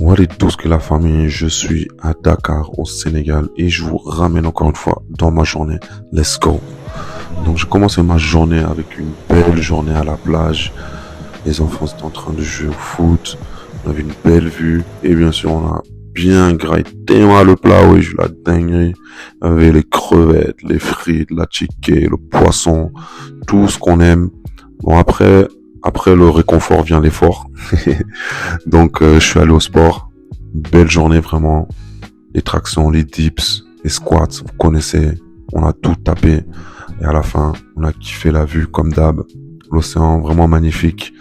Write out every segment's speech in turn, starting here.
Walid Douske la famille, je suis à Dakar au Sénégal et je vous ramène encore une fois dans ma journée. Let's go. Donc j'ai commencé ma journée avec une belle journée à la plage. Les enfants étaient en train de jouer au foot. On avait une belle vue et bien sûr on a bien graillé tellement le plat, oui, je la dinguerie. Il y avait les crevettes, les frites, la chiquée, le poisson, tout ce qu'on aime. Bon après le réconfort vient l'effort. Donc je suis allé au sport. Belle journée vraiment. Les tractions, les dips, les squats, vous connaissez. On a tout tapé. Et à la fin, on a kiffé la vue comme d'hab. L'océan vraiment magnifique.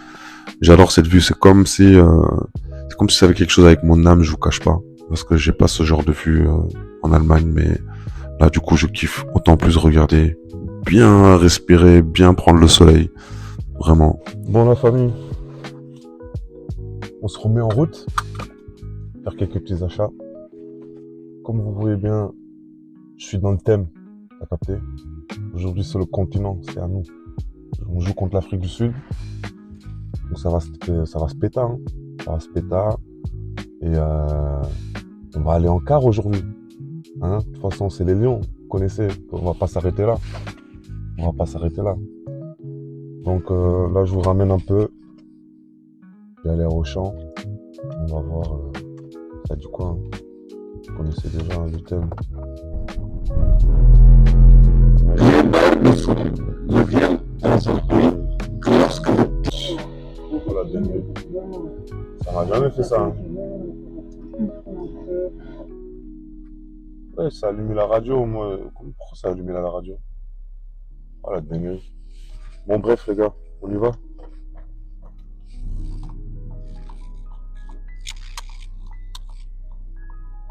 J'adore cette vue. C'est comme si ça avait quelque chose avec mon âme, je vous cache pas. Parce que j'ai pas ce genre de vue en Allemagne, mais là du coup je kiffe. Autant plus regarder, bien respirer, bien prendre le soleil. Vraiment. Bon la famille, on se remet en route, faire quelques petits achats. Comme vous voyez bien, je suis dans le thème, t'as capté. Aujourd'hui c'est le continent, c'est à nous. On joue contre l'Afrique du Sud, donc ça va se péter, hein. Ça va se péter. Et on va aller en quart aujourd'hui. Hein, de toute façon c'est les Lions, vous connaissez, on va pas s'arrêter là. Donc là je vous ramène un peu. Je vais aller au champ. On va voir ça dit quoi, hein. Vous connaissez déjà le thème. Voilà, ça m'a jamais fait ça, hein. Ouais, ça a allumé la radio, moi. Pourquoi ça a allumé la radio? Voilà, dinguerie. Bon, bref, les gars, on y va?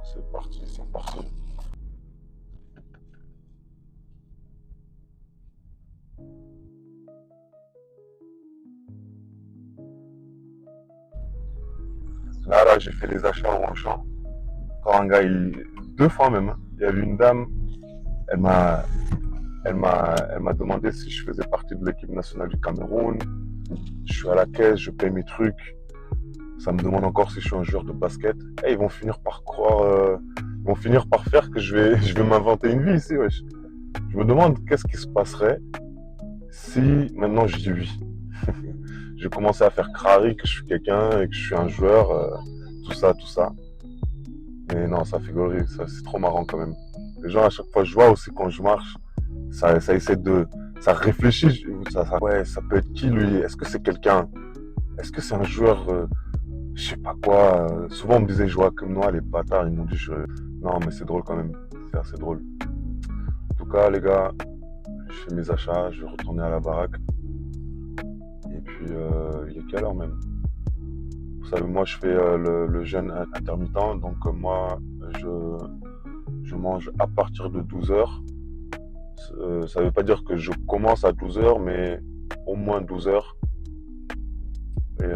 C'est parti, c'est parti. Là, j'ai fait les achats au champ. Quand un gars, deux fois même, hein. Il y avait une dame, elle m'a demandé si je faisais partie de l'équipe nationale du Cameroun. Je suis à la caisse, je paye mes trucs. Ça me demande encore si je suis un joueur de basket. Et ils vont finir par croire, ils vont finir par faire que je vais m'inventer une vie ici, wesh. Je me demande qu'est-ce qui se passerait si maintenant je dis oui. Je commençais à faire crari que je suis quelqu'un et que je suis un joueur, tout ça. Mais non, ça fait gaulerie, c'est trop marrant quand même. Les gens, à chaque fois, je vois aussi quand je marche, ça essaie ça réfléchit. Ouais, ça peut être qui lui? Est-ce que c'est quelqu'un? Est-ce que c'est un joueur, je sais pas quoi? Souvent, on me disait, je vois comme moi, les bâtards, ils m'ont dit, non, mais c'est drôle quand même. C'est assez drôle. En tout cas, les gars, je fais mes achats, je vais retourner à la baraque. Et puis, il est quelle heure même? Vous savez, moi, je fais le jeûne intermittent. Donc, moi, je mange à partir de 12h. Ça ne veut pas dire que je commence à 12h, mais au moins 12h. Et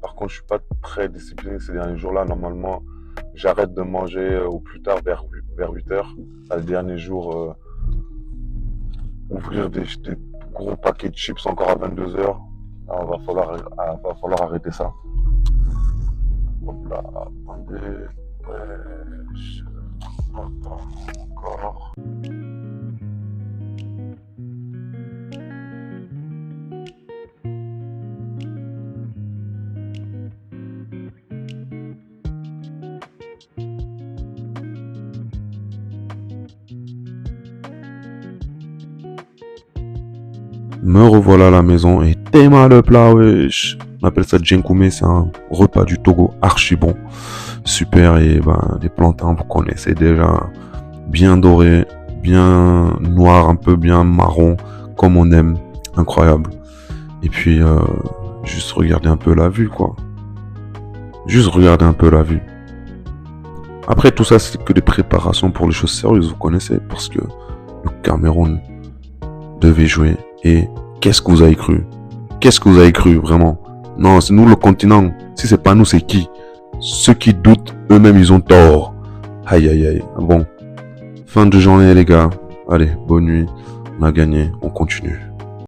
par contre, je suis pas très discipliné ces derniers jours-là. Normalement, j'arrête de manger au plus tard vers 8h. C'est le dernier jour, ouvrir des gros paquets de chips encore à 22h. Alors, va falloir arrêter ça. Hop là, attendez. Ouais, encore. Me revoilà à la maison et tellement le plat, wesh. On appelle ça djenkoumé, c'est un repas du Togo archi bon. Super, et les plantains, vous connaissez déjà. Bien doré, bien noir, un peu bien marron, comme on aime. Incroyable. Et puis, juste regarder un peu la vue, quoi. Juste regarder un peu la vue. Après, tout ça, c'est que des préparations pour les choses sérieuses, vous connaissez, parce que le Cameroun devait jouer. Et qu'est-ce que vous avez cru? Qu'est-ce que vous avez cru, vraiment? Non, c'est nous le continent. Si c'est pas nous, c'est qui? Ceux qui doutent, eux-mêmes, ils ont tort. Aïe, aïe, aïe. Bon. Fin de journée, les gars. Allez, bonne nuit. On a gagné. On continue.